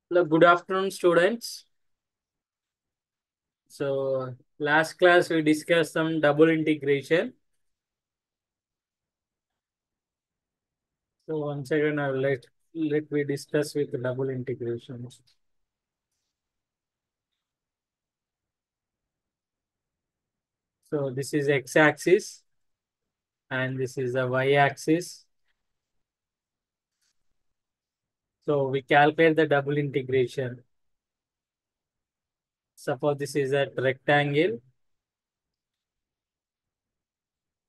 Good afternoon, students. So, last class we discussed some double integration. So, once again, I will let we discuss with the double integration. So, this is x-axis and this is the y-axis. So, we calculate the double integration. Suppose this is a rectangle.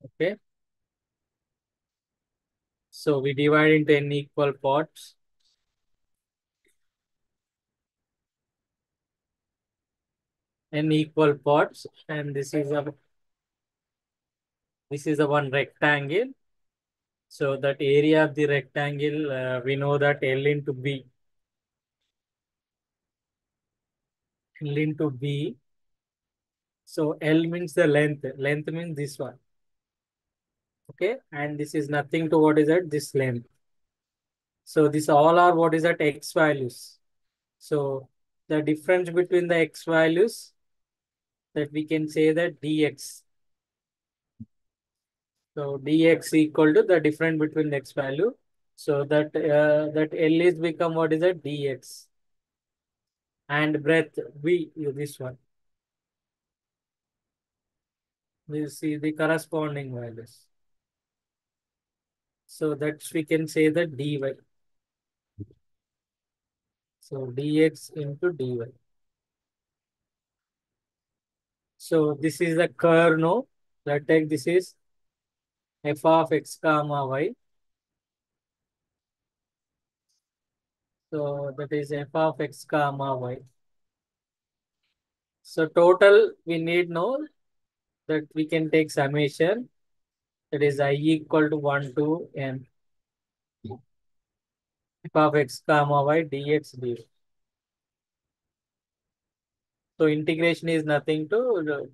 Okay. So, we divide into n equal parts. N equal parts, and this is a one rectangle. So that area of the rectangle, we know that L into B. L into B. So L means the length. Length means this one. Okay. And this is nothing to what is that? This length. So this all are what is that? X values. So the difference between the X values, that we can say that dx. So dx equal to the difference between the X value. So that L is become what is that? Dx. And breadth V, this one. We see the corresponding values. So that we can say that dy. So dx into dy. So this is the curve, no? Let's take this is f of x comma y. So that is f of x comma y. So total we need know that we can take summation. That is I equal to 1 to n f of x comma y dx dy. So integration is nothing to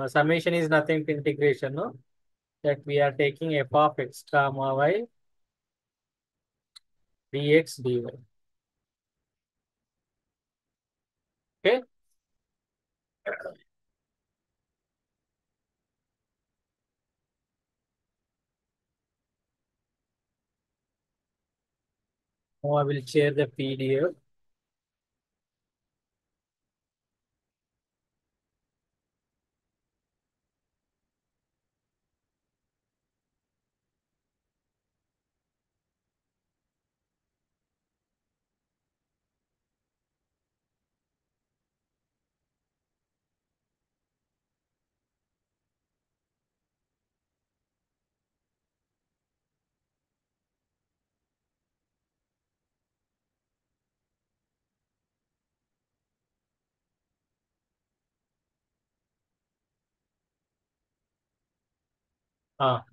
summation is nothing to integration, no? That we are taking f of x comma y dx dy. Okay. Now I will share the PDF. Ah.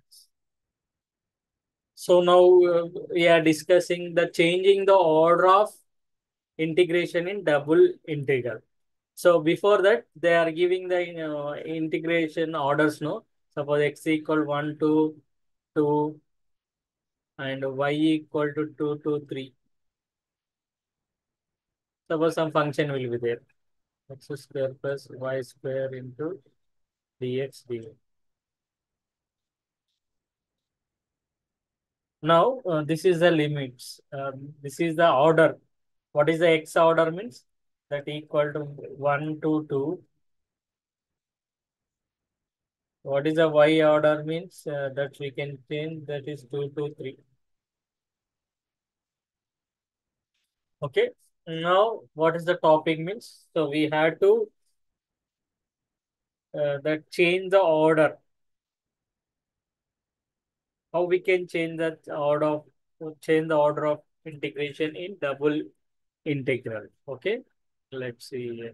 So now we are discussing the changing the order of integration in double integral. So before that, they are giving the integration orders, no? Suppose x equal 1 to 2 and y equal to 2 to 3. Suppose some function will be there. X square plus y square into dx dy. Now, this is the limits. This is the order. What is the x order means? That equal to 1 to 2. What is the y order means? That we can change, that is 2 to 3. Okay. Now, what is the topic means? So we have to that change the order. How we can change the order of integration in double integral. Okay. Let's see.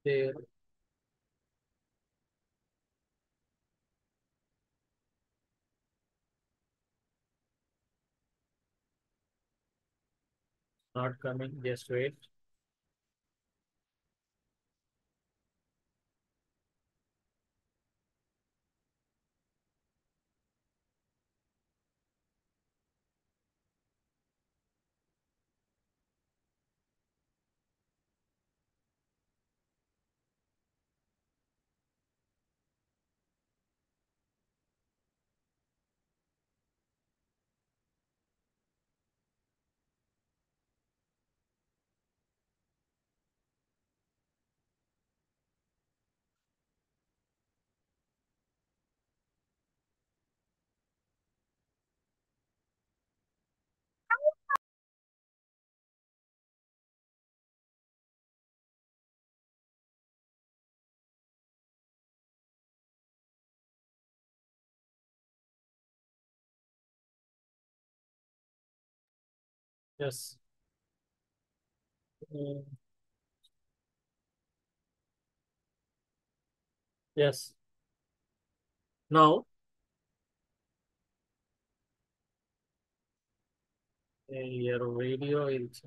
There not coming. Just wait. Yes. Mm, yes. Now, your video is.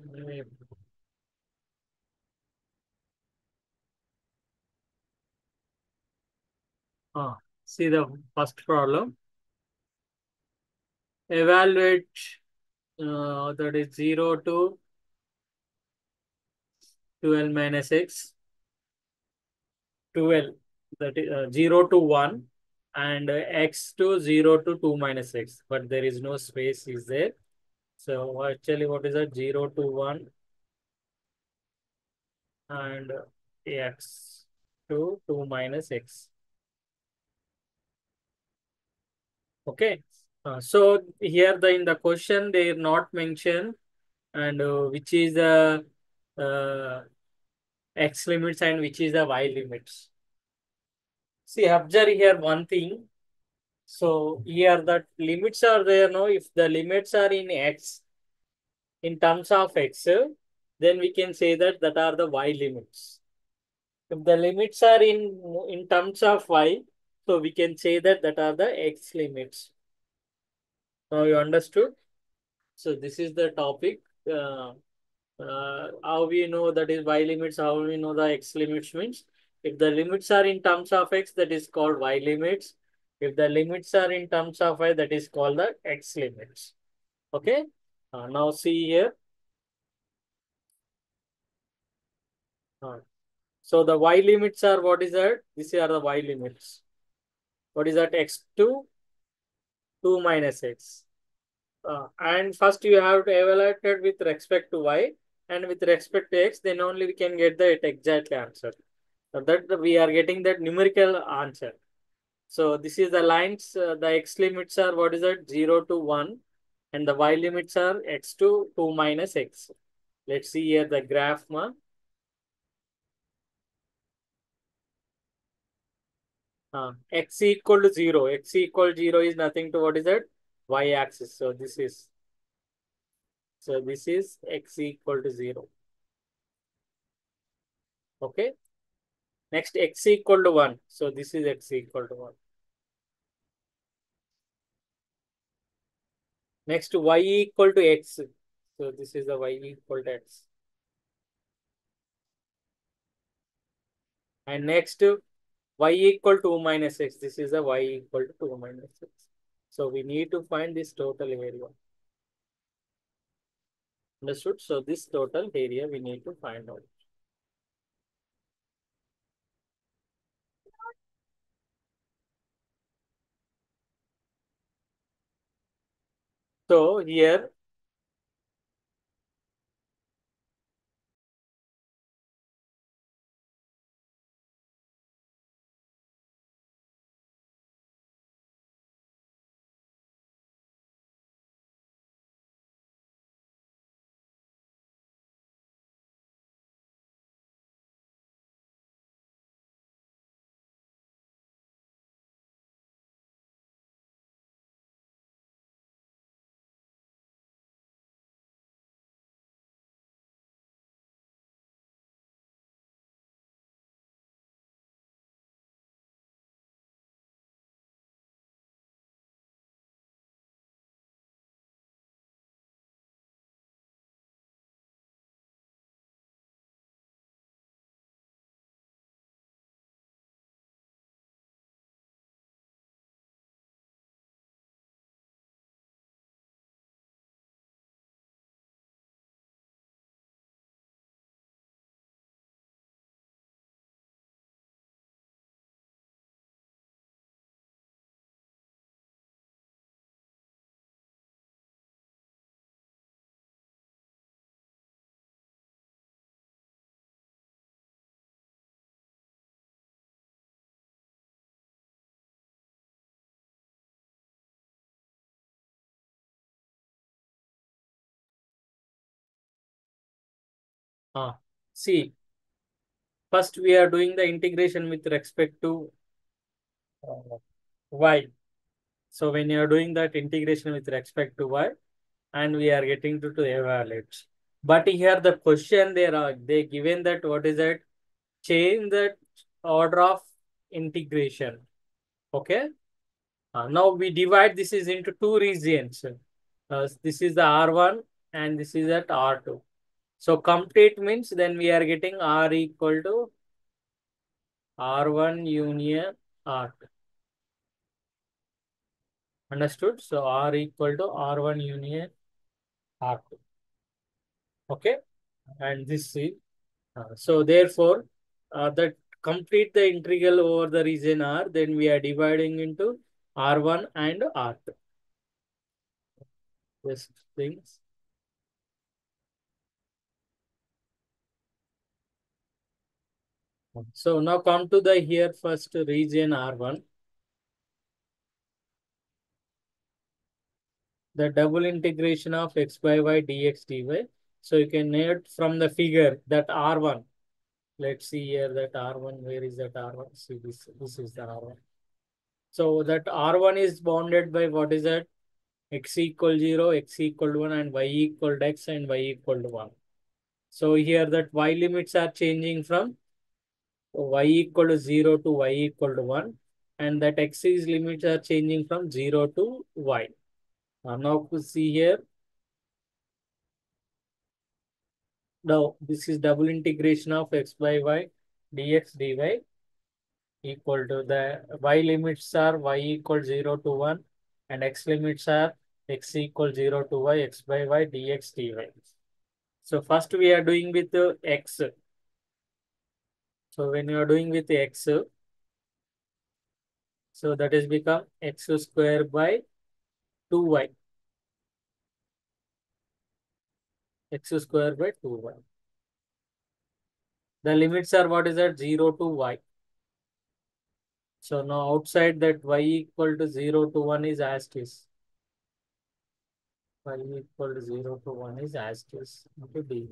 See the first problem. Evaluate that is 0 to 12 minus x, 12 that is 0 to 1, and x to 0 to 2 minus x, but there is no space is there. So actually what is that? 0 to 1 and x to 2 minus x. Okay. So here in the question they are not mentioned and which is the uh, x limits and which is the y limits. See, observe here one thing. So here the limits are there. No, if the limits are in x, in terms of x, then we can say that are the y limits. If the limits are in terms of y, so we can say that are the x limits. Now you understood? So this is the topic. How we know that is y limits, how we know the x limits means. If the limits are in terms of x, that is called y limits. If the limits are in terms of y, that is called the x limits. Okay. Now see here. Uh, so the y limits are what is that? These are the y limits. What is that? X to 2 minus x. And first you have to evaluate it with respect to y and with respect to x, then only we can get the exact answer. So that we are getting that numerical answer. So this is the lines, the x limits are what is that? 0 to 1 and the y limits are x to 2 minus x. Let's see here the graph. X equal to 0. X equal to 0 is nothing to what is that? Y axis. So this is x equal to 0. Okay. Next x equal to 1. So this is x equal to 1. Next y equal to x. So this is the y equal to x. And next y equal to 2 minus x. This is the y equal to 2 minus x. So we need to find this total area. Understood? So this total area we need to find out. So here Ah, see, first we are doing the integration with respect to y. So when you are doing that integration with respect to y, and we are getting to evaluate. But here the question they given that what is that, change that order of integration. Okay. Now we divide this is into two regions. This is the R1 and this is at R2. So complete means then we are getting R equal to R1 union R2. Understood? So R equal to R1 union R2. Okay. And this is, so therefore, that complete the integral over the region R, then we are dividing into R1 and R2. This things. So now come to the here first region R1, the double integration of x by y dx dy. So you can note from the figure that R1. Let's see here that R1, where is that R1? See this is the R1. So that R1 is bounded by what is that? X equal 0, x equal 1 and y equal to x and y equal to 1. So here that y limits are changing from y equal to 0 to y equal to 1 and that x's limits are changing from 0 to y. Now to see here, now this is double integration of x by y dx dy equal to the y limits are y equal 0 to 1 and x limits are x equal 0 to y x by y dx dy. So first we are doing with x. So when you are doing with x, so that is become x square by 2y. X square by 2y. The limits are what is that? 0 to y. So now outside that y equal to 0 to 1 is as it is. Y equal to 0 to 1 is as it is into dy.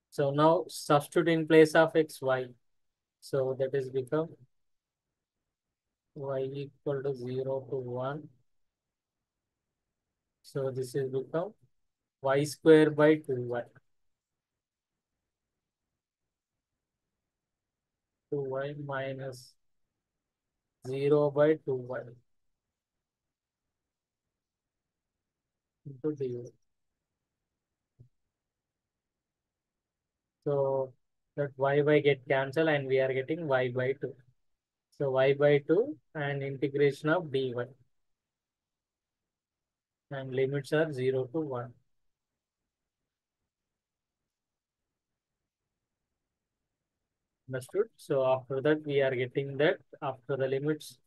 So now substitute in place of x, y. So that is become y equal to 0 to 1. So this is become y square by 2y. 2y minus 0 by 2y into dy. So that y get cancelled and we are getting y by 2. So y by 2 and integration of dy and limits are 0 to 1. Understood? So after that we are getting that after the limits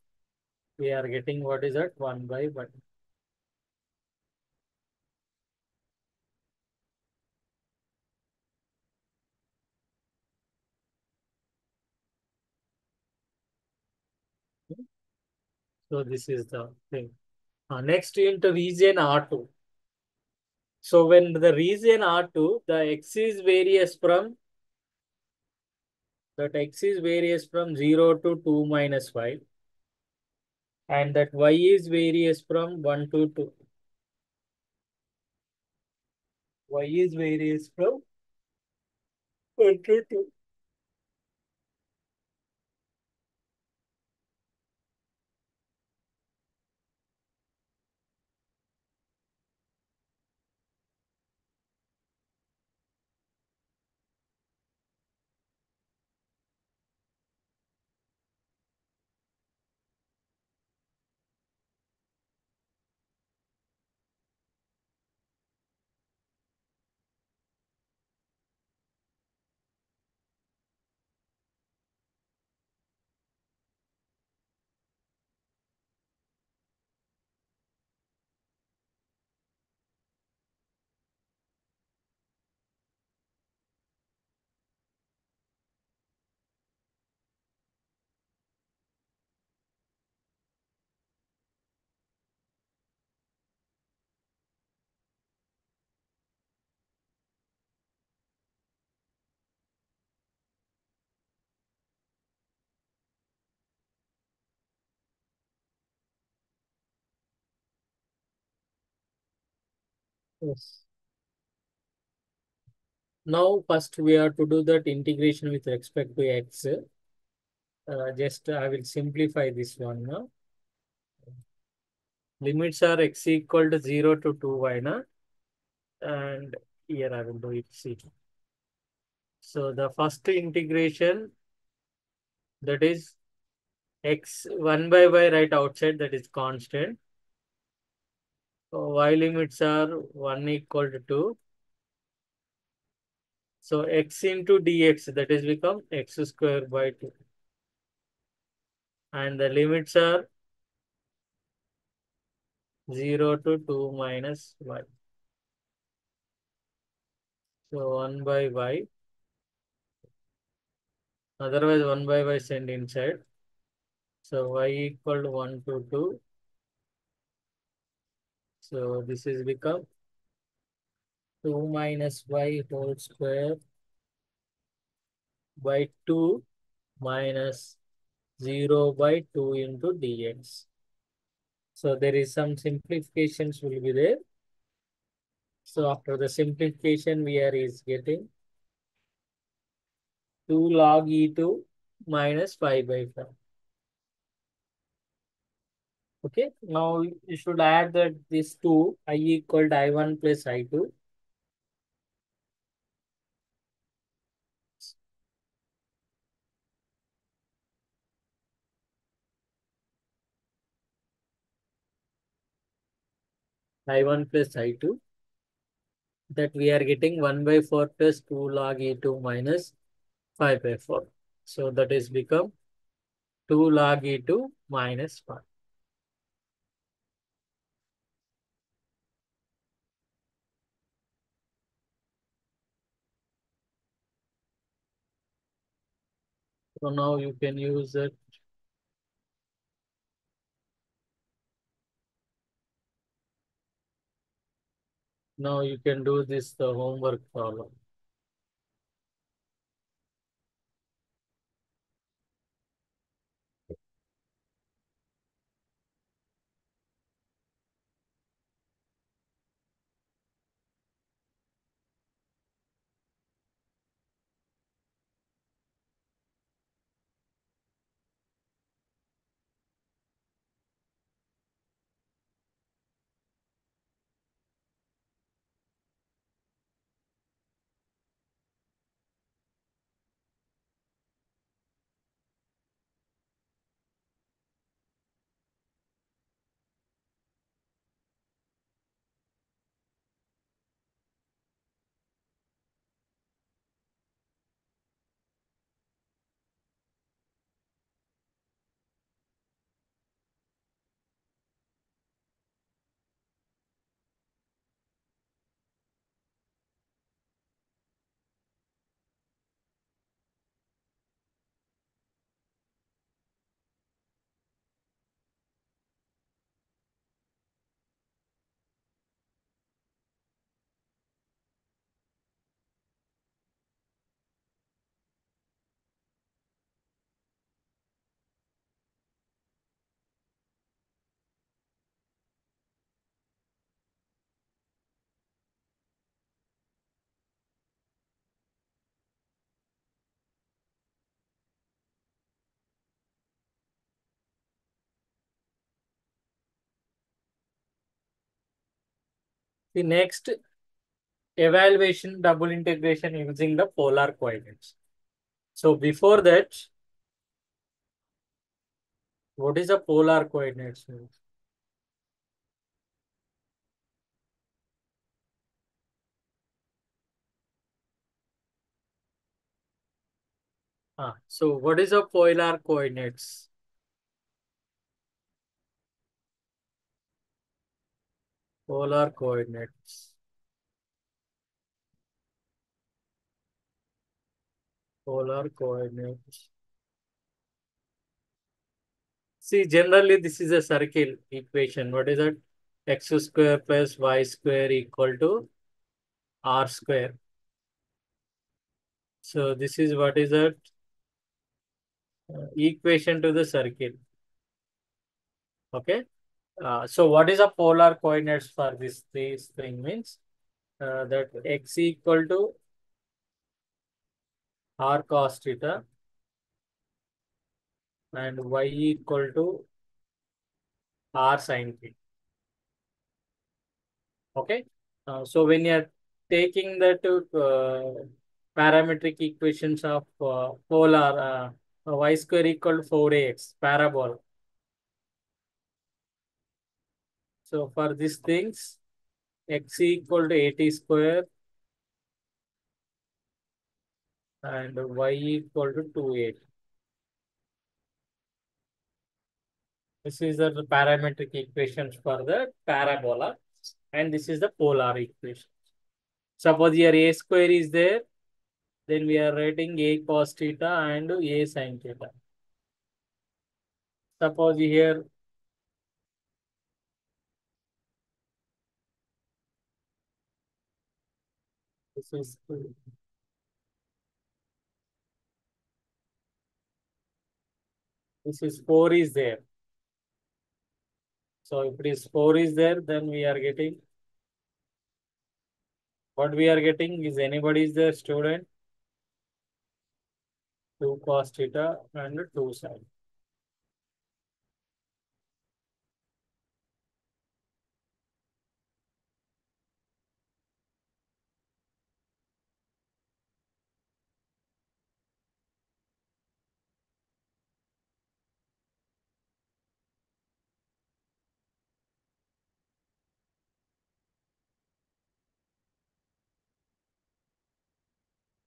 we are getting what is that 1 by 1. So this is the thing. Next into region R2. So when the region R2, the axis varies from that axis varies from 0 to 2 minus 5 and that y is varies from 1 to 2. Y is varies from 1 to 2. Yes. Now, first we have to do that integration with respect to x. Just I will simplify this one now. Limits are x equal to 0 to 2y na? And here I will do it. See. So the first integration, that is x 1 by y right outside, that is constant. So y limits are 1 equal to 2. So x into dx, that is become x square by 2. And the limits are 0 to 2 minus y. So 1 by y. Otherwise 1 by y send inside. So y equal to 1 to 2. So this is become 2 minus y whole square by 2 minus 0 by 2 into dx. So there is some simplifications will be there. So after the simplification, we are is getting 2 log e2 minus 5 by 5. Okay, now you should add that this 2 I equal to I1 plus I2. I1 plus I2, that we are getting 1 by 4 plus 2 log e2 minus 5 by 4. So that is become 2 log e2 minus 5. So now you can use it. Now you can do this the homework problem. The next, evaluation double integration using the polar coordinates. So before that, what is a polar coordinates means? So what is a polar coordinates? Polar coordinates. Polar coordinates. See, generally this is a circle equation. What is it? X square plus y square equal to r square. So this is what is that equation to the circle. Okay. So what is a polar coordinates for this thing means? that x equal to r cos theta and y equal to r sin theta. Okay. So when you are taking that parametric equations of polar y square equal to 4ax parabola. So for these things, x equal to 80 square and y equal to 280. This is the parametric equations for the parabola, and this is the polar equation. Suppose here a square is there, then we are writing a cos theta and a sin theta. Suppose here this is 4 is there. So if it is 4 is there, then we are getting what we are getting is anybody is there student 2 cos theta and 2 sin.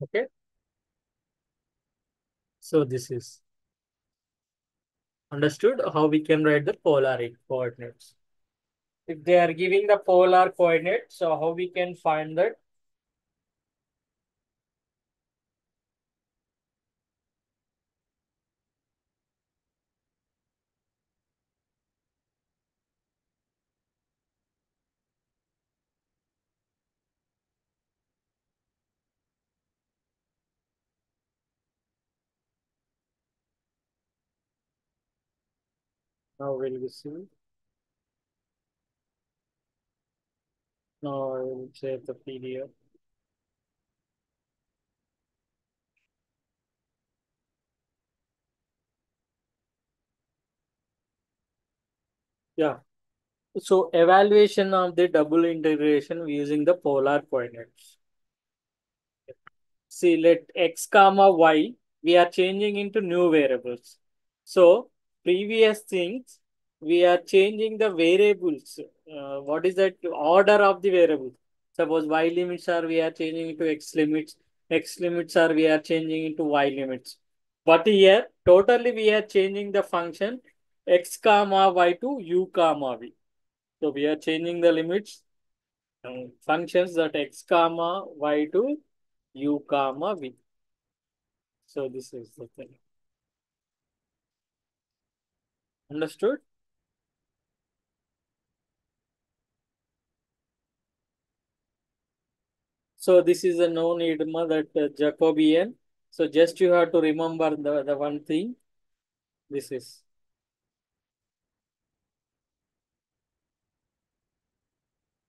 Okay. So this is understood how we can write the polar coordinates. If they are giving the polar coordinate, so how we can find that? Now will we see? Now I will save the PDF. Yeah. So evaluation of the double integration using the polar coordinates. See, let x comma y, we are changing into new variables. So previous things, we are changing the variables. What is that order of the variables? Suppose y limits are we are changing into x limits are we are changing into y limits. But here, totally we are changing the function x comma y to u comma v. So we are changing the limits functions that x comma y to u comma v. So this is the thing. Understood? So this is a known idema that Jacobian. So just you have to remember the one thing. This is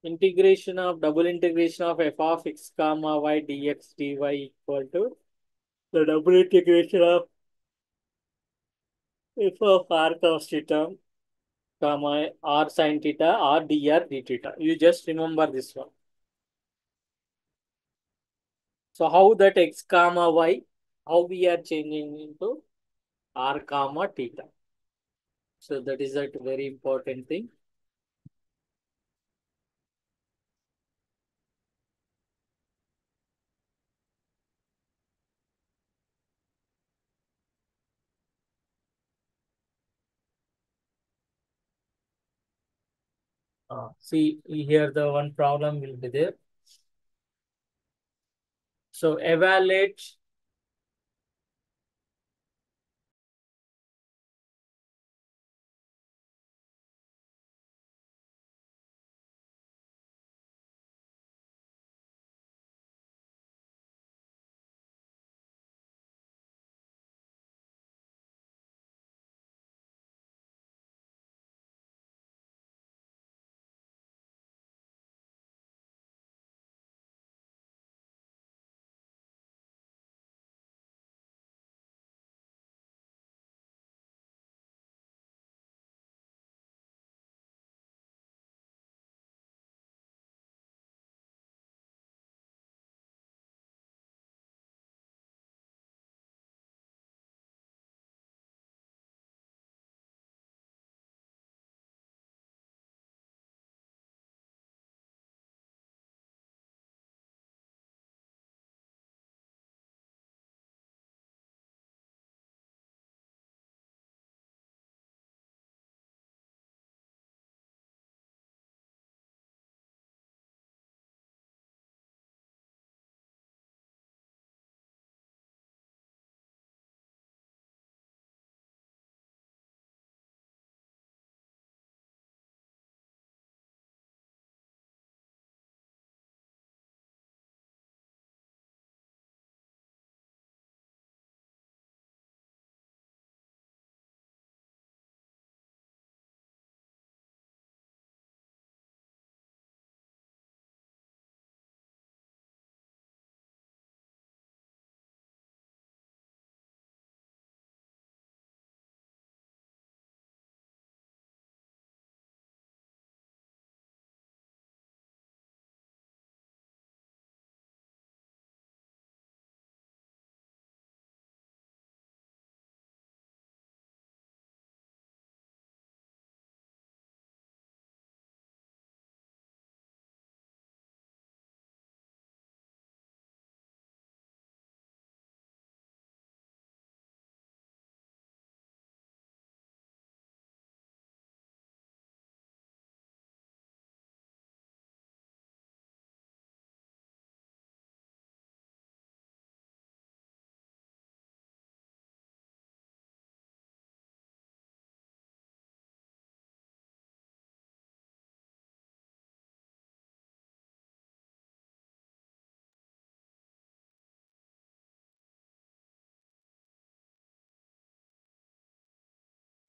integration of double integration of f of x comma y dx dy equal to the double integration of f of r cos theta comma r sin theta r dr d theta. You just remember this one. So how that x comma y, how we are changing into r comma theta. So that is a very important thing. See here the one problem will be there. So evaluate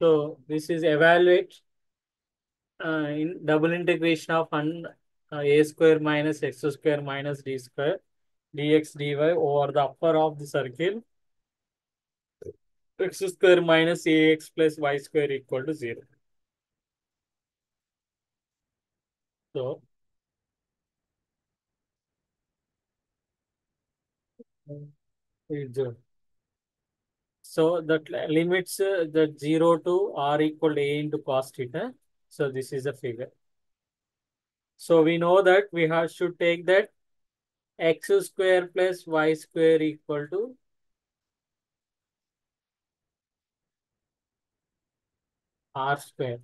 So this is evaluate in double integration of a square minus x square minus d square dx dy over the upper of the circle x square minus ax plus y square equal to 0. So, it's, so that limits the 0 to r equal to a into cos theta. So this is the figure. So we know that we have should take that x square plus y square equal to r square.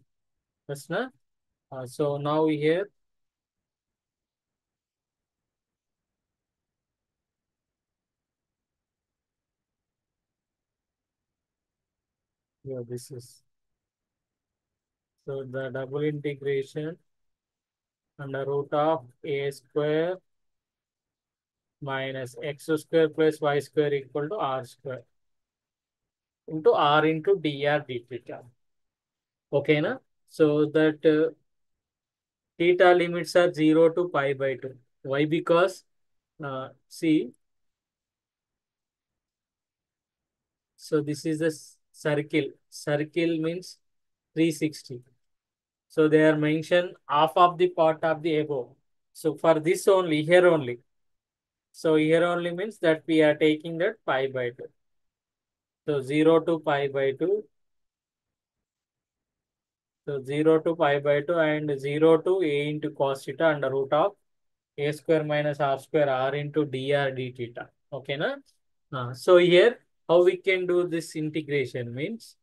That's not. So now here, yeah, this is so the double integration under root of a square minus x square plus y square equal to r square into r into dr d theta. Okay, na? So that theta limits are 0 to pi by 2. Why? Because see, so this is a circle. Circle means 360. So they are mentioned half of the part of the above. So for this only, here only. So here only means that we are taking that pi by 2. So 0 to pi by 2. So 0 to pi by 2 and 0 to a into cos theta under root of a square minus r square r into dr d theta. Okay, na? So here, how we can do this integration means,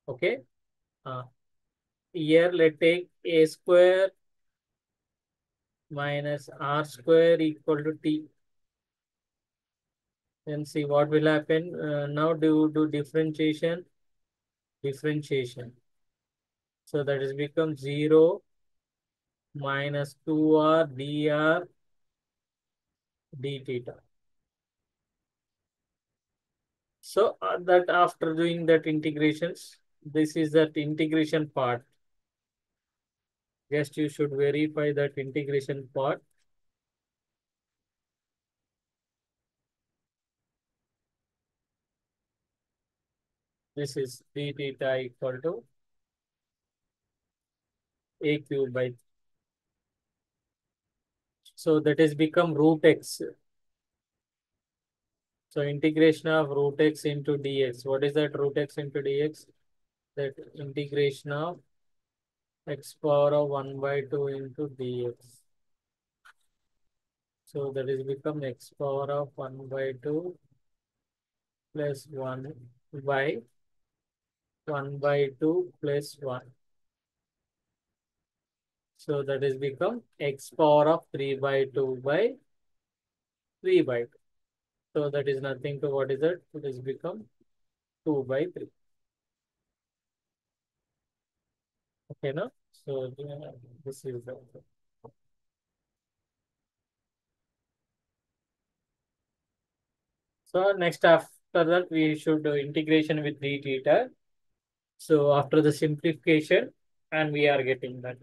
okay, uh, here let take a square minus r square equal to t. Then see what will happen. Now do differentiation, differentiation. So that is become 0 minus 2r dr d theta. So that after doing that integrations, this is that integration part. Just you should verify that integration part. This is d theta equal to a cube by. So that is become root x. So integration of root x into dx. What is that root x into dx? That integration of x power of 1 by 2 into dx. So that is become x power of 1 by 2 plus 1 by 1 by 2 plus 1. So that is become x power of 3 by 2 by 3 by 2. So that is nothing to what is that? It is become 2 by 3. Okay, no? So this is the. So next after that we should do integration with d theta. So after the simplification and we are getting that.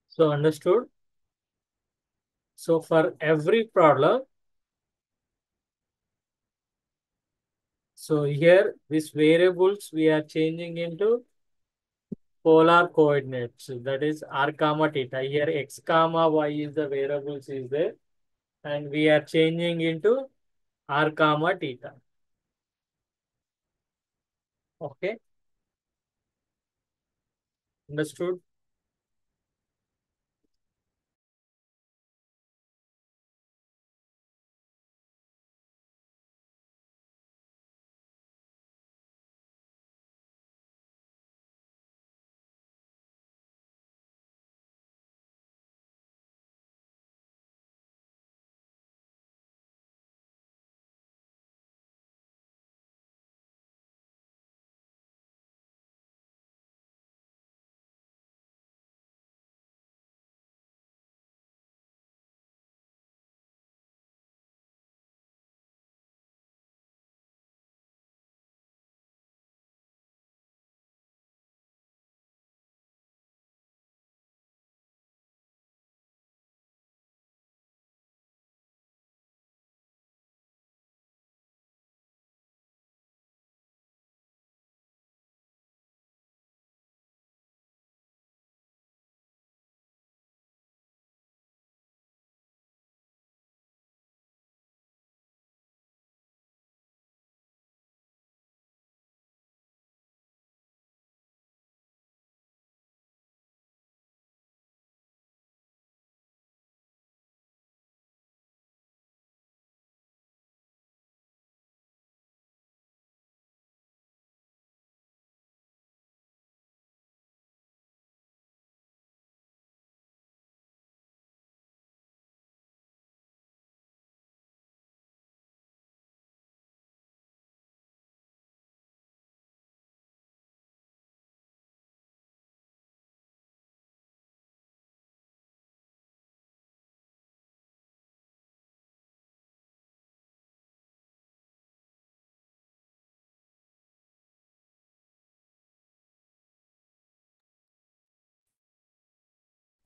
So understood? So for every problem, so here these variables we are changing into polar coordinates. That is r comma theta. Here x comma y is the variables is there, and we are changing into r comma theta. Okay, understood?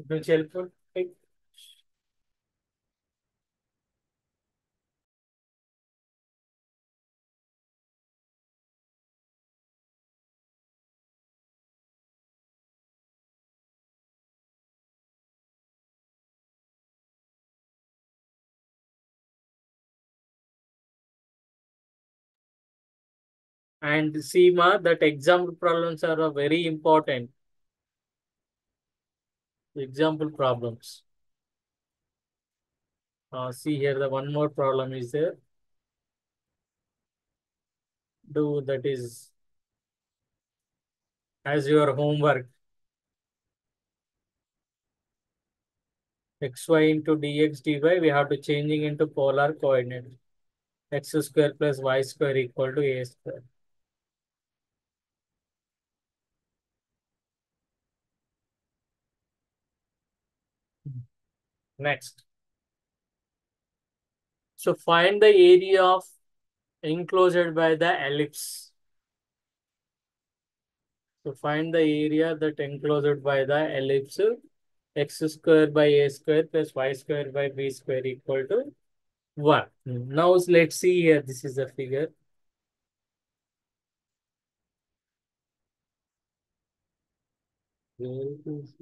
Which helpful. Right? And Seema, that example problems are very important. Example problems. See here, the one more problem is there. Do that is as your homework. Xy into dx dy, we have to changing into polar coordinate. X square plus y square equal to a square. Next. So find the area of enclosed by the ellipse. So find the area that enclosed by the ellipse x square by a square plus y square by b square equal to 1. Now let's see here. This is the figure. Where it is?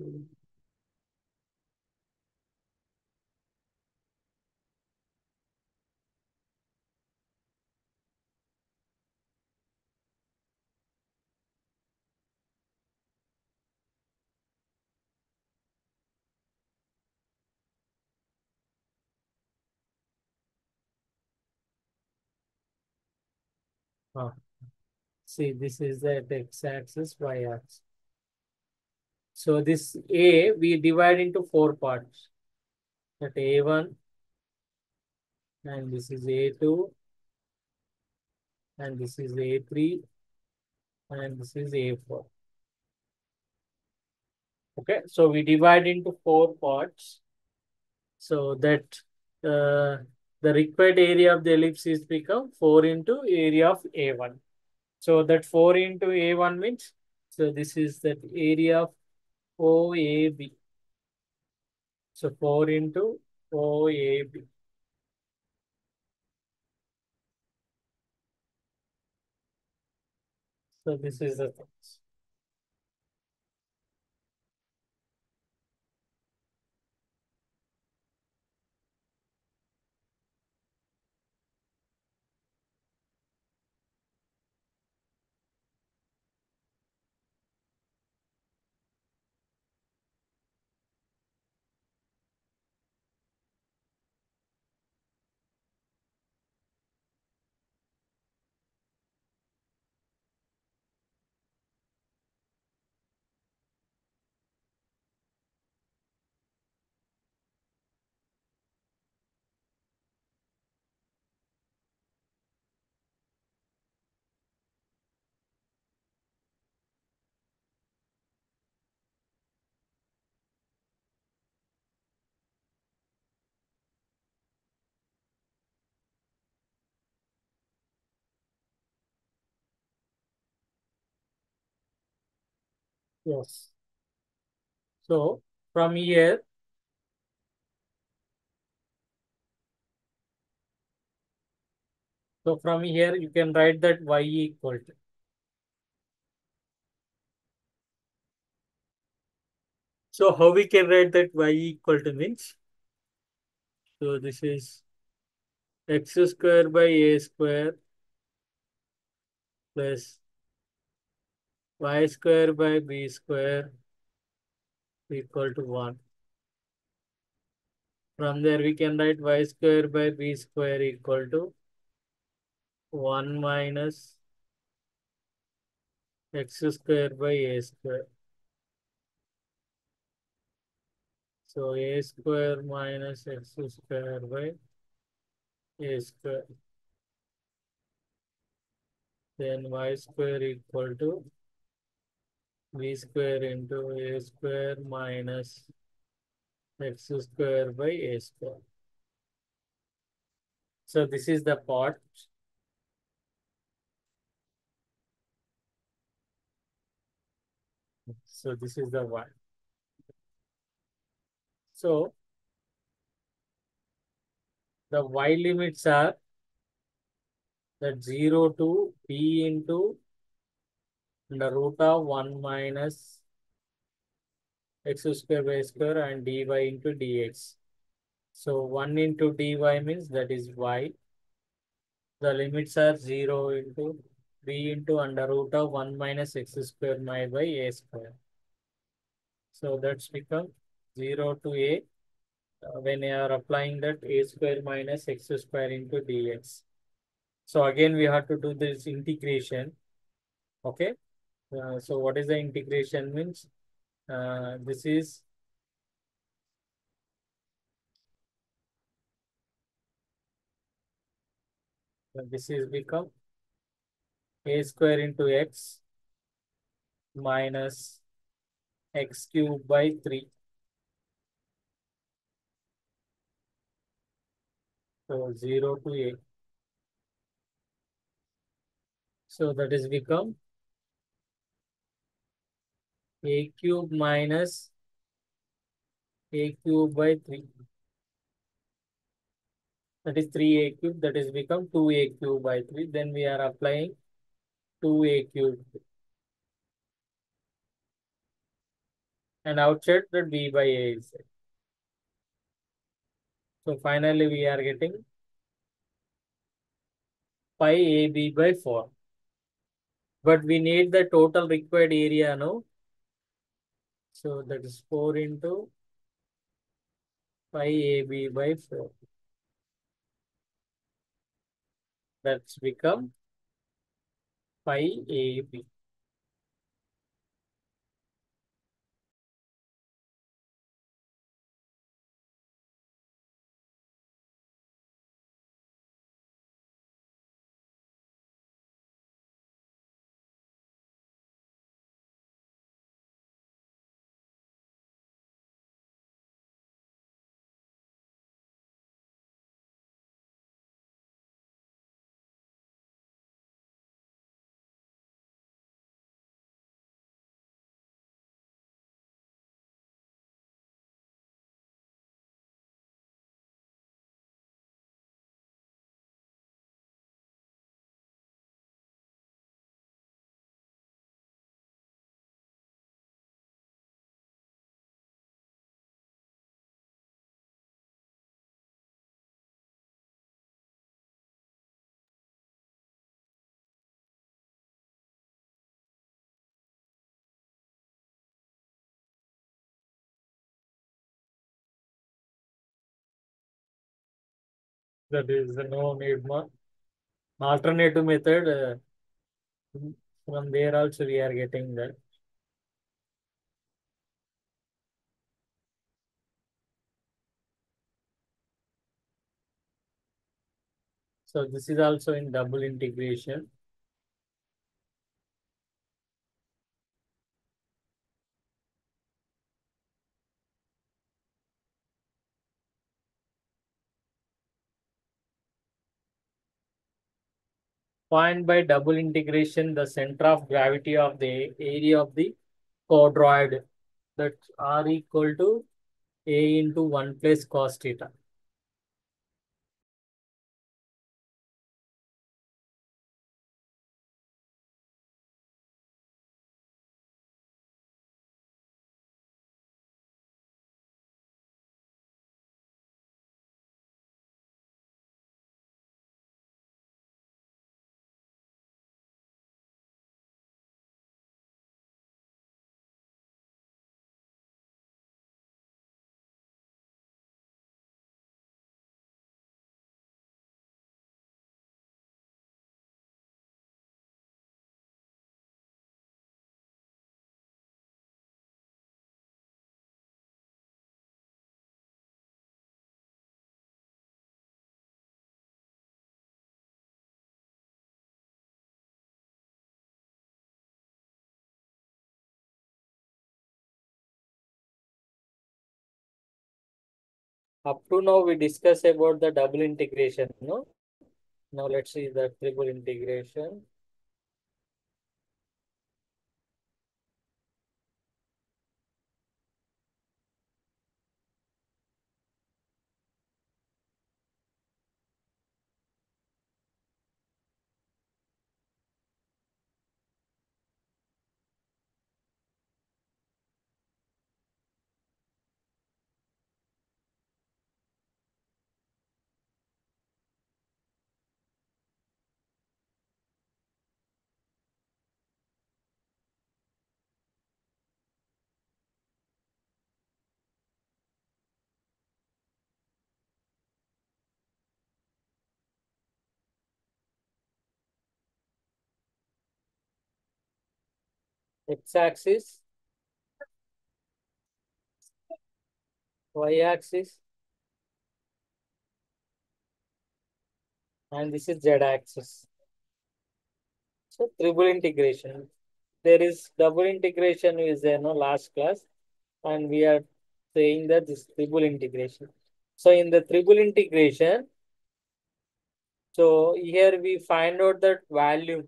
Ah, see, this is the x-axis, y-axis. So this A we divide into four parts. That A1 and this is A2 and this is A3 and this is A4. Okay, so we divide into four parts so that the required area of the ellipse is become 4 into area of A1. So that 4 into A1 means, so this is that area of OAB. So 4 into OAB. So this is the thing. Yes. So from here, you can write that y equal to. So how we can write that y equal to means? So this is x square by a square plus y square by b square equal to 1. From there we can write y square by b square equal to 1 minus x square by a square. So a square minus x square by a square. Then y square equal to b square into a square minus x square by a square. So this is the part. So this is the y. So the y limits are that 0 to b into the root of 1 minus x square by square and dy into dx. So 1 into dy means that is y. The limits are 0 into b into under root of 1 minus x square my by a square. So that's become 0 to a when you are applying that a square minus x square into dx. So again we have to do this integration. Okay. So what is the integration means? This is become a square into x minus x cube by 3. So 0 to a. So that is become a cube minus a cube by 3. That is 3a cube. That is become 2a cube by 3. Then we are applying 2a cube. And outside that b by a is there. So finally we are getting pi ab by 4. But we need the total required area now. So that is 4 into pi ab by 4. That's become pi ab. That is no need more. Alternative method, from there also we are getting that. So this is also in double integration. Find by double integration the center of gravity of the area of the chordroid, that R equal to A into 1 plus cos theta. Up to now we discuss about the double integration, no? Now let's see the triple integration. X-axis, Y-axis, and this is Z-axis. So triple integration. There is double integration is there, no, last class, and we are saying that this triple integration. So in the triple integration, so here we find out that value.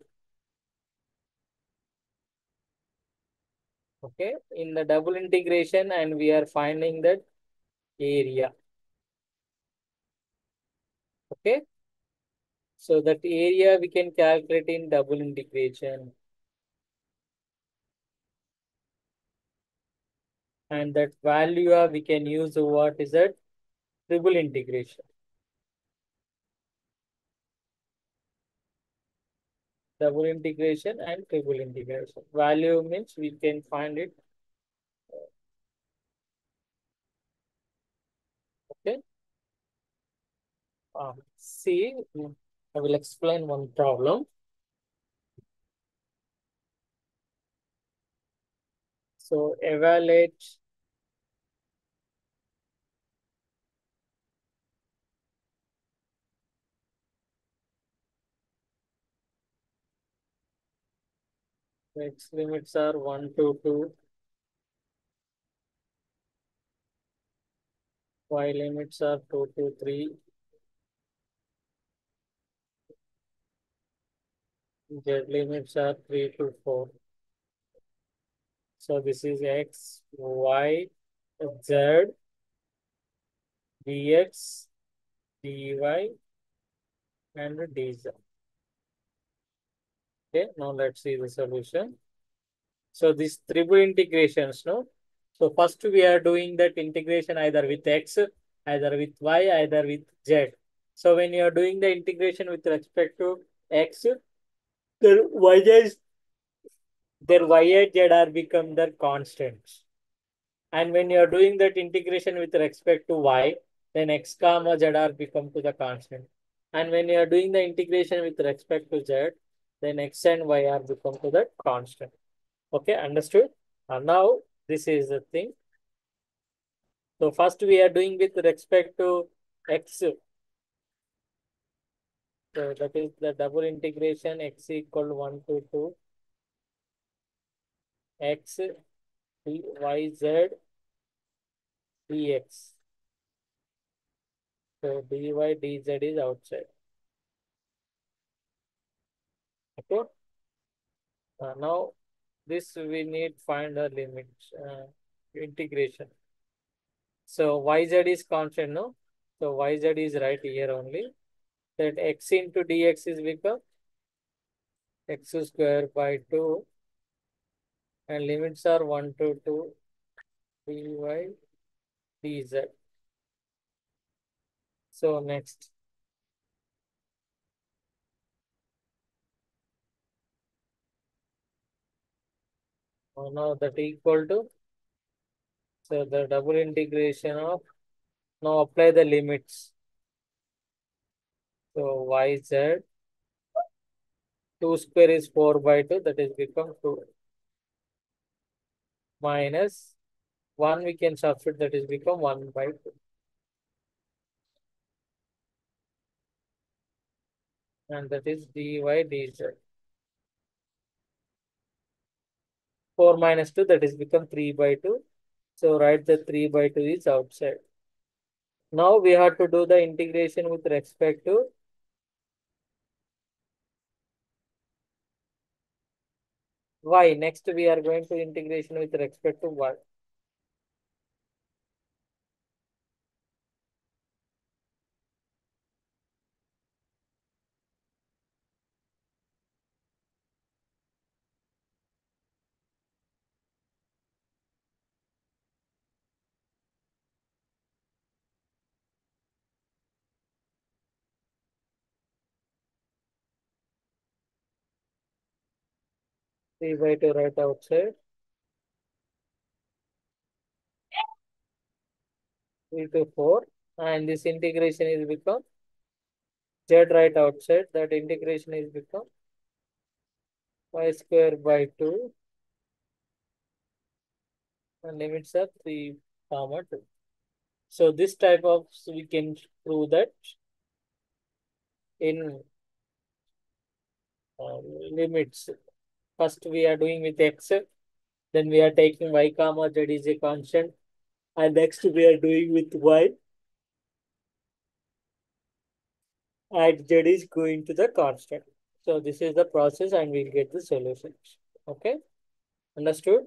Okay, in the double integration, and we are finding that area. Okay, so that area we can calculate in double integration, and that value we can use what is that triple integration. Double integration and triple integration. Value means we can find it. Okay. See, I will explain one problem. So evaluate x limits are 1 to 2, y limits are 2 to 3, z limits are 3 to 4. So this is x, y, z, dx, dy, and dz. Okay, now let's see the solution. So these triple integrations, no? So first we are doing that integration either with x, either with y, either with z. So when you are doing the integration with respect to x, their y is their y and z are become their constants. And when you are doing that integration with respect to y, then x comma zr become to the constant. And when you are doing the integration with respect to z, then x and y are become to the constant. Okay, understood? Now this is the thing. So first we are doing with respect to x. So that is the double integration x equal 1 to 2 x d y z dx. So dy dz is outside. Okay. Now this we need find a limit integration. So yz is constant, no? So yz is right here only. That x into dx is become x square by 2 and limits are 1 to 2 dy dz. So next, now that equal to, so the double integration of, now apply the limits. So yz 2 square is 4 by 2, that is become 2 minus 1 we can substitute, that is become 1 by 2. And that is dy dz. 4 minus 2, that is become 3 by 2. So write the 3 by 2 is outside. Now we have to do the integration with respect to y. Next we are going to integration with respect to y. Three by two right outside. 3 to 4. And this integration is become z right outside. That integration is become y square by 2. And limits are 3 comma 2. So this type of, so we can prove that in limits. First we are doing with x. Then we are taking y comma z is a constant. And next we are doing with y. And z is going to the constant. So this is the process and we'll get the solutions. Okay, understood?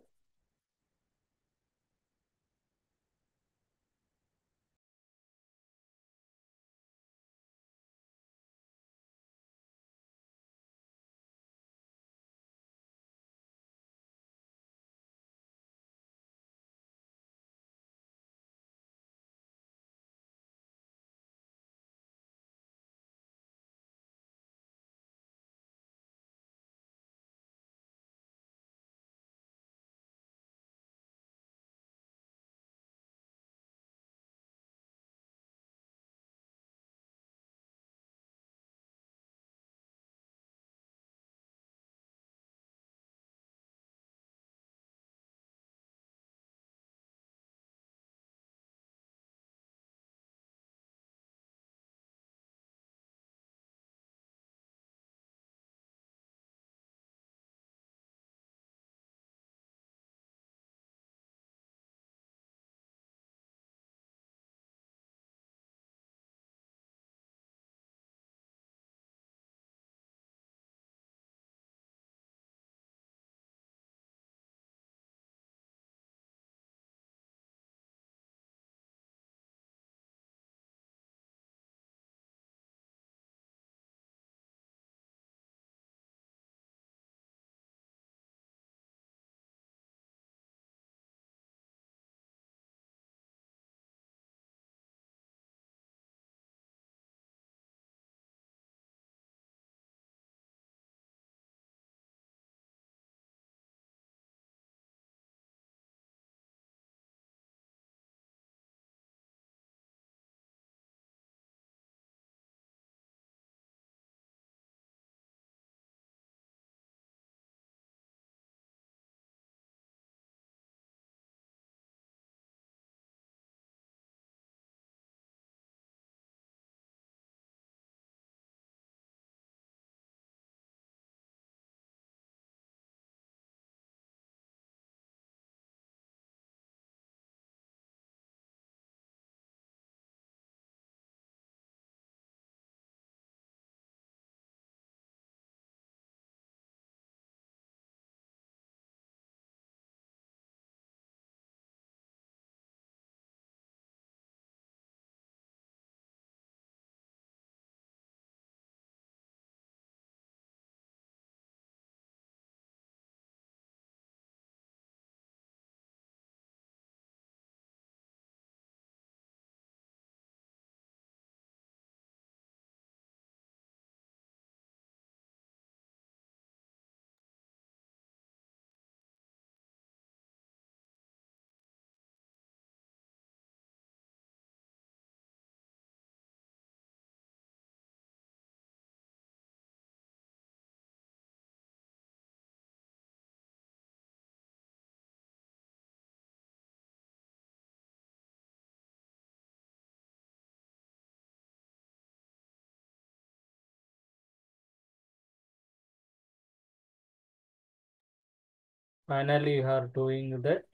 Finally, you are doing that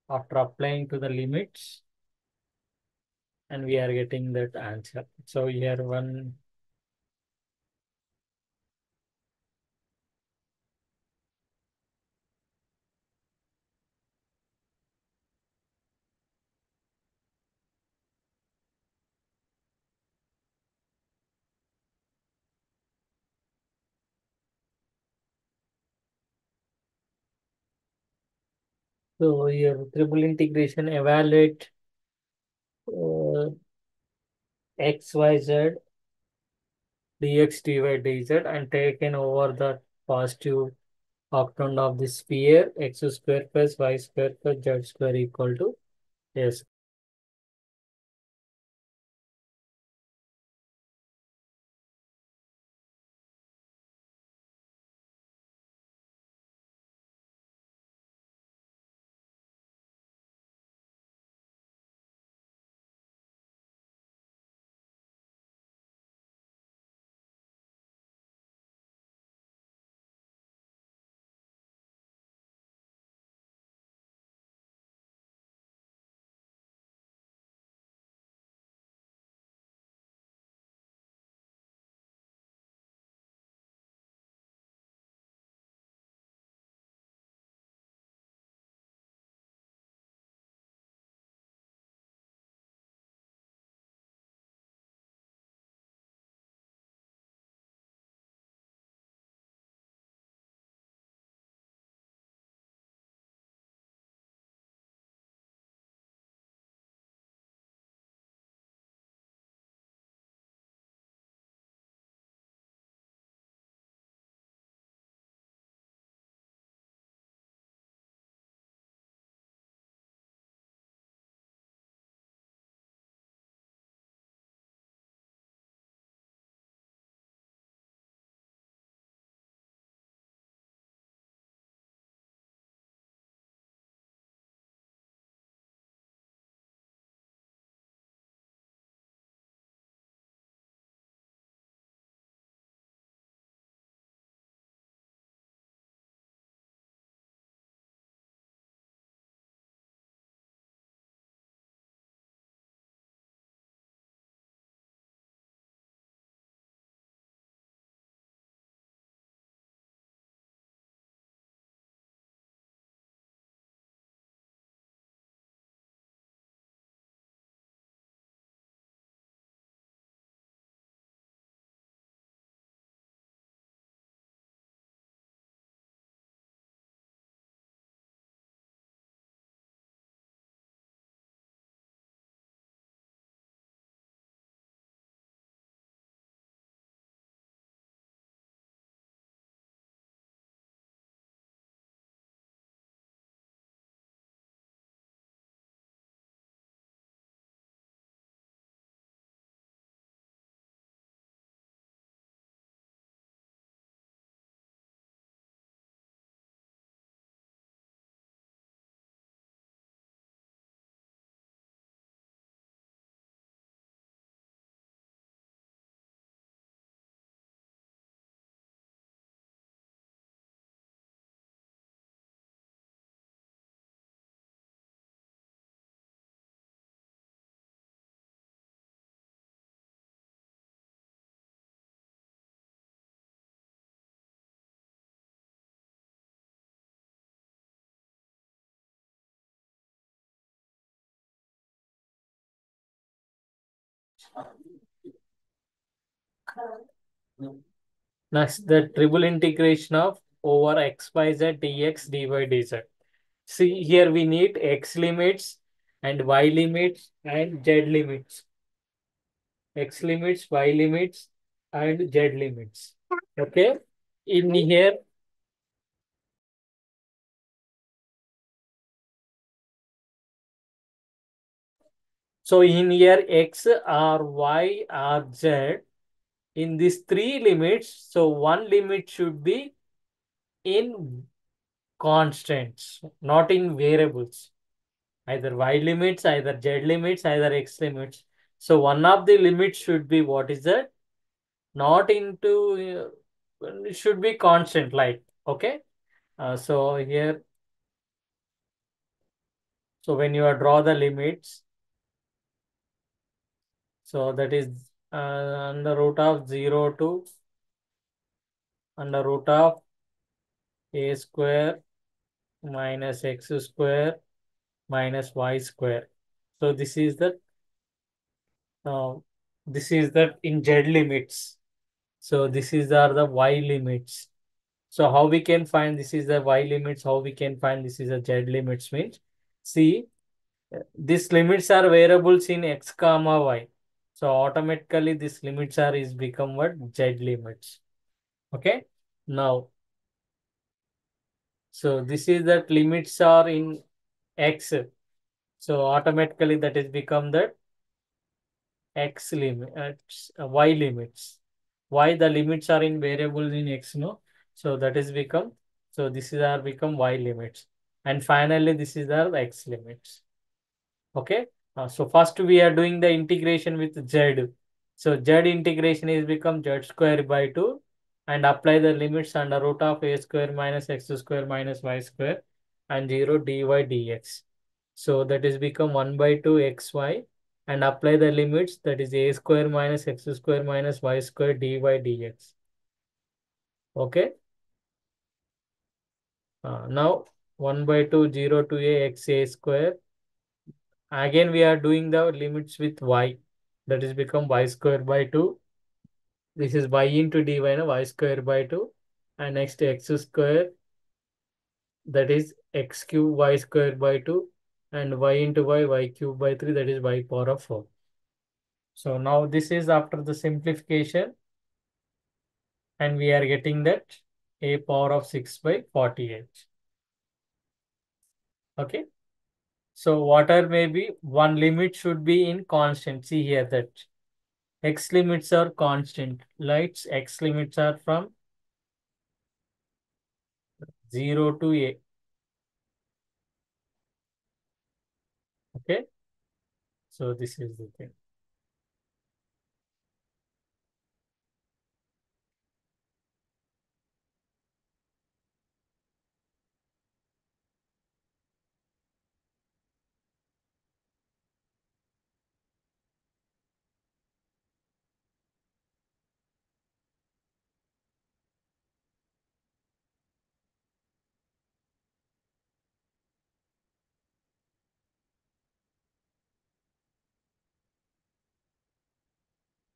after applying to the limits, and we are getting that answer. So here one. So here triple integration evaluate uh, x, y, z, dx, dy, dz and taken over the positive octant of the sphere x square plus y square plus z square equal to s. Next, the triple integration of over x, y, z, dx, dy, dz. See, here we need x limits and y limits and z limits. X limits, y limits, and z limits. Okay. In here, so in here, x or y or z, in these three limits, so one limit should be in constants, not in variables. Either y limits, either z limits, either x limits. So one of the limits should be what is that? Not into, it should be constant, like, okay. So here, so when you draw the limits, so that is under root of 0 to under root of a square minus x square minus y square. So uh, this is the in z limits. So this is are the y limits. So how we can find this is the y limits? How we can find this is the z limits means? See, these limits are variables in x comma y. So automatically this limits are is become what z limits. Okay. Now, so this is that limits are in x. So automatically that is become the x limit, y limits. Why the limits are in variables in x, no? So that is become, so this is our become y limits. And finally, this is our x limits. Okay. So first we are doing the integration with z. So z integration is become z square by 2 and apply the limits under root of a square minus x square minus y square and 0 dy dx. So that is become 1 by 2 xy and apply the limits that is a square minus x square minus y square dy dx. Okay. Now 1 by 2 0 to a x a square. Again we are doing the limits with y. That is become y square by 2. This is y into dy, no? Y square by 2. And next x square, that is x cube y square by 2. And y into y cube by 3, that is y power of 4. So now this is after the simplification. And we are getting that a power of 6 by 48. Okay. So water may be one limit should be in constant. See here that x limits are constant. Lights x limits are from 0 to a. Okay. So this is the thing.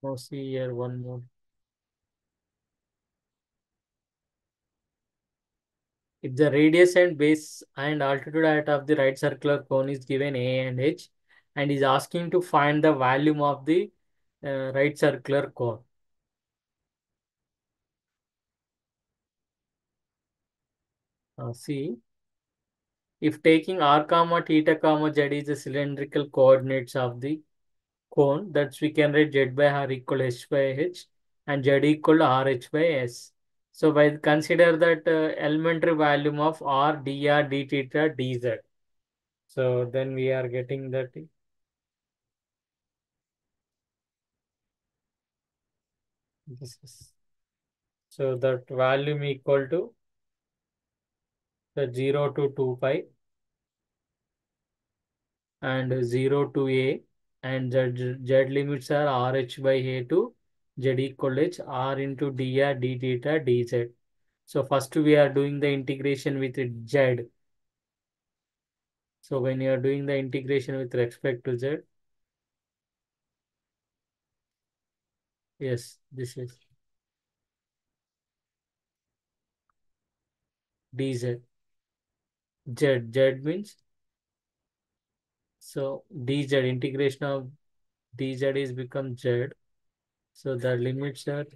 Now see here one more. If the radius and base and altitude height of the right circular cone is given a and h and is asking to find the volume of the right circular cone. See, if taking r comma theta comma z is the cylindrical coordinates of the cone, that we can write z by r equal to h by h and z equal to rh by s. So by consider that elementary volume of r dr d theta dz. So then we are getting that this is so that volume equal to the 0 to 2 pi and 0 to a and z limits are rh by a to z equal to h r into dr d theta dz. So first we are doing the integration with z. So when you are doing the integration with respect to z, yes, this is dz. Z means, so dz integration of dz is become z. So the limits are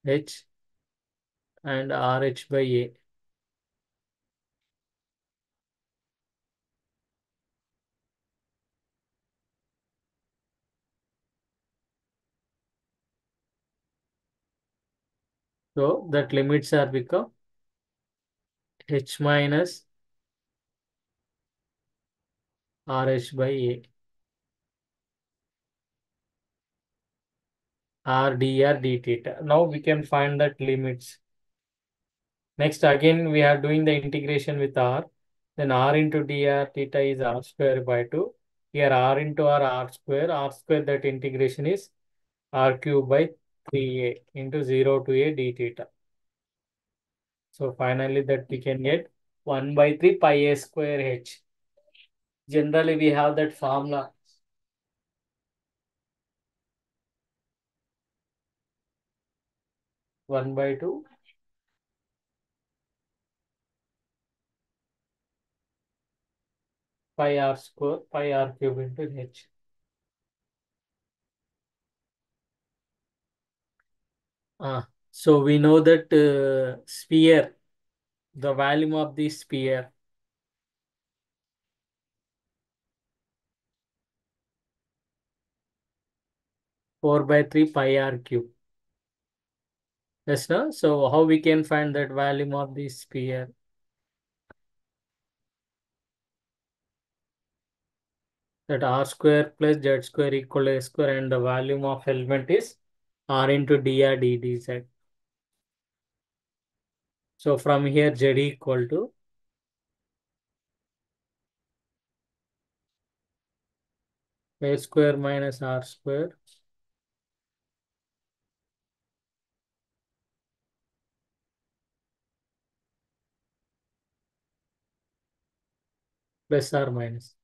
h and rh by a. So that limits are become h minus rh by a. R dr d theta. Now we can find that limits. Next, again, we are doing the integration with r. Then r into dr theta is r square by 2. Here r into r square. R square, that integration is r cube by 3a into 0 to a d theta. So finally that we can get 1 by 3 pi a square h. Generally we have that formula. One by 2 pi r square pi r cube into h. So we know that sphere, the volume of the sphere, 4 by 3 pi r cube. Yes, no? So how we can find that volume of the sphere? That r square plus z square equal to a square, and the volume of element is r into dr dz. So from here z equal to a square minus r square plus or minus.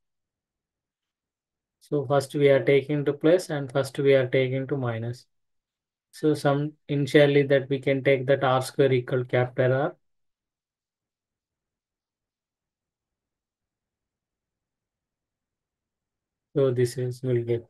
So first we are taking to plus and first we are taking to minus. So some initially that we can take that r square equal capital R. So this is will get.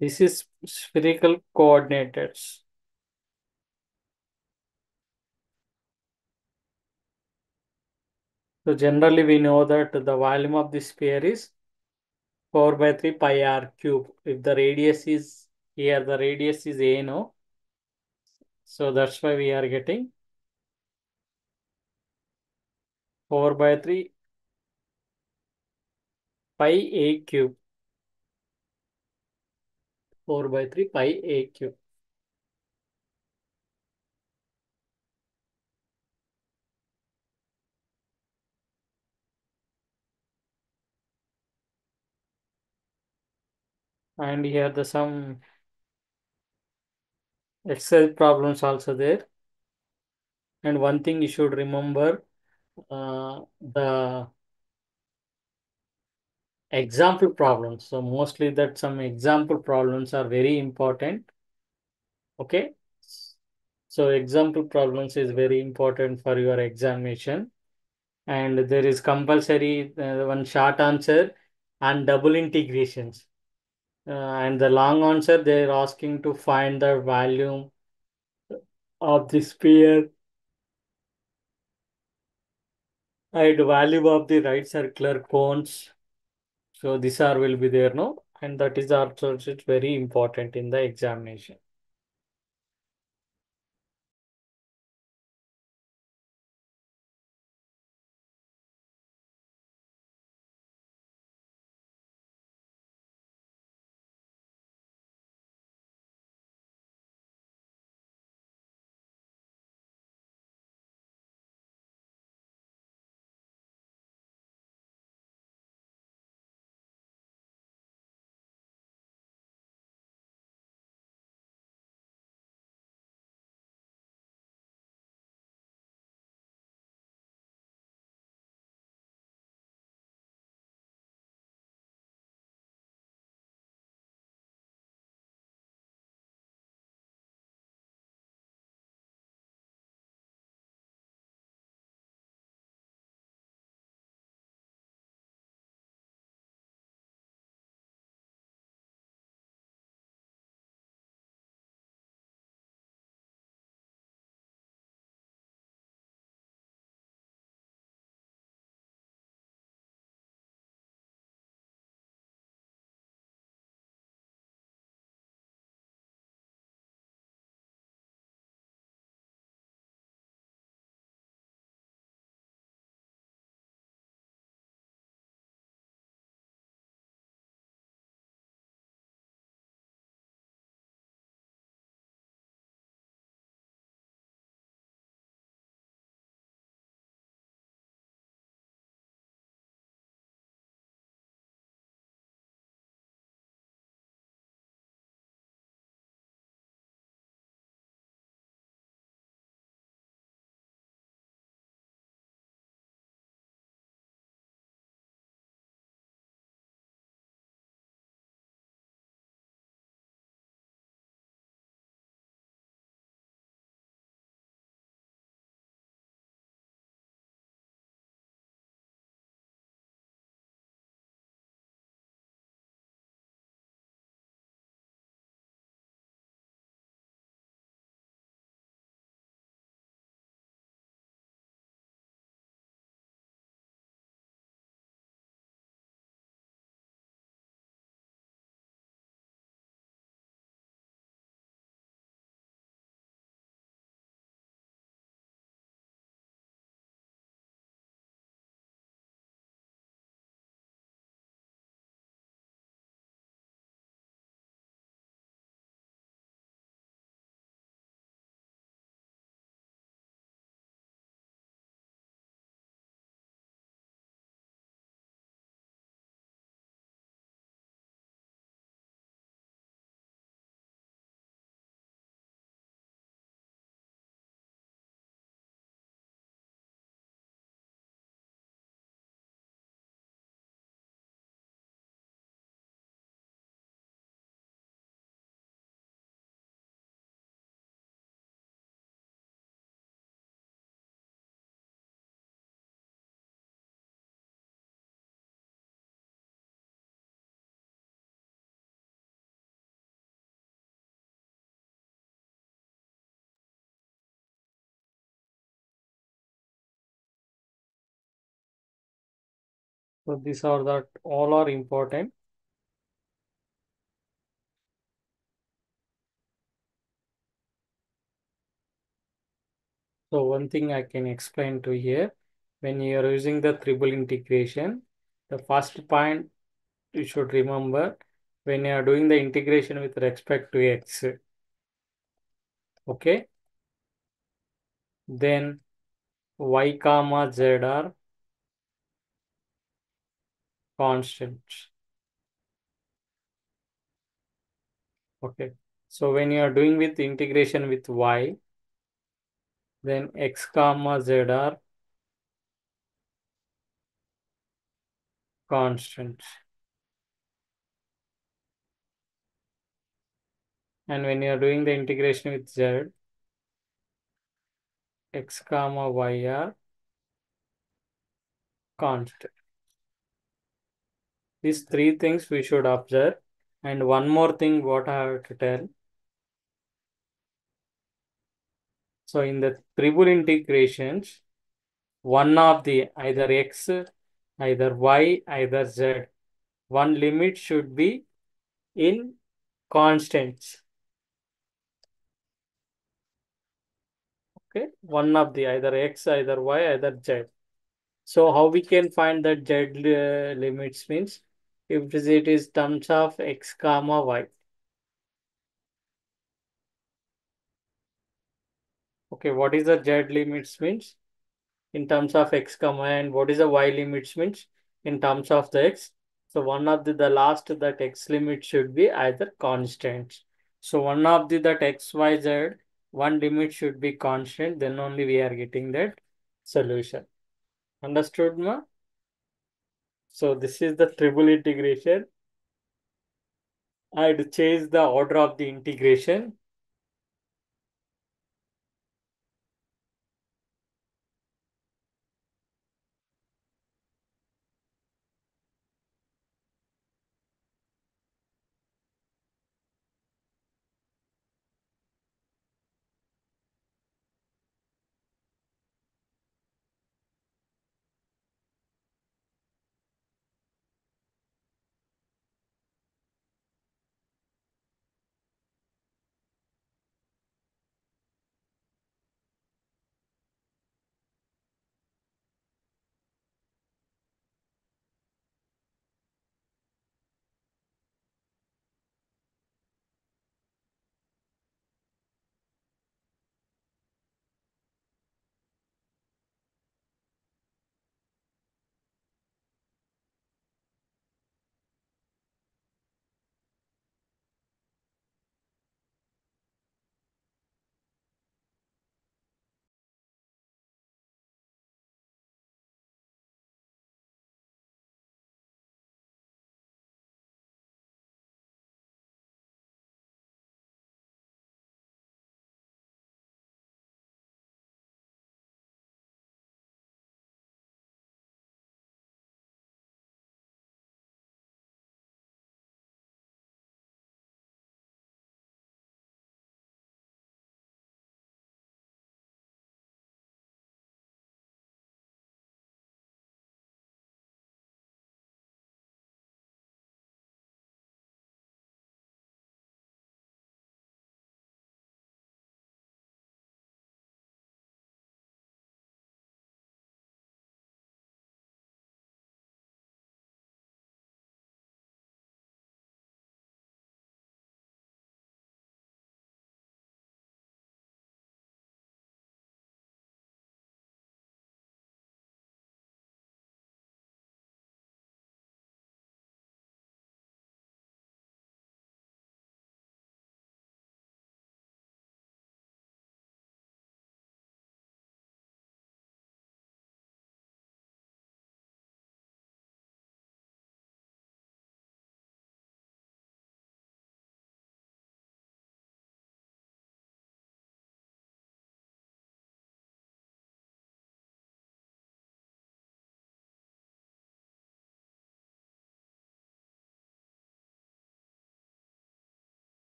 This is spherical coordinates. So generally we know that the volume of the sphere is 4 by 3 pi r cube. If the radius is here, the radius is a, no? So that's why we are getting 4 by 3 pi a cube. 4 by 3 pi a cube. And here the some exercise problems also there. And one thing you should remember, the example problems. So mostly that some example problems are very important. Okay. So example problems is very important for your examination. And there is compulsory one short answer and double integrations. And the long answer, they're asking to find the volume of the sphere and value of the right circular cones. So these are will be there, no? And that is also it's very important in the examination. So these are that all are important. So one thing I can explain to here, when you are using the triple integration, the first point you should remember when you are doing the integration with respect to x, okay, then y comma z are constants. Okay. So when you are doing with integration with y, then x comma z are constants. And when you are doing the integration with z, x comma y are constant. These three things we should observe. And one more thing what I have to tell. So in the triple integrations, one of the either x, either y, either z, one limit should be in constants. Okay, one of the either x, either y, either z. So how we can find that z limits means if it is terms of x comma y. Okay, what is the z limits means in terms of x comma and what is the y limits means in terms of the x. So one of the last that x limit should be either constant. So one of the that x, y, z, one limit should be constant, then only we are getting that solution. Understood, ma? So this is the triple integration. I'd change the order of the integration.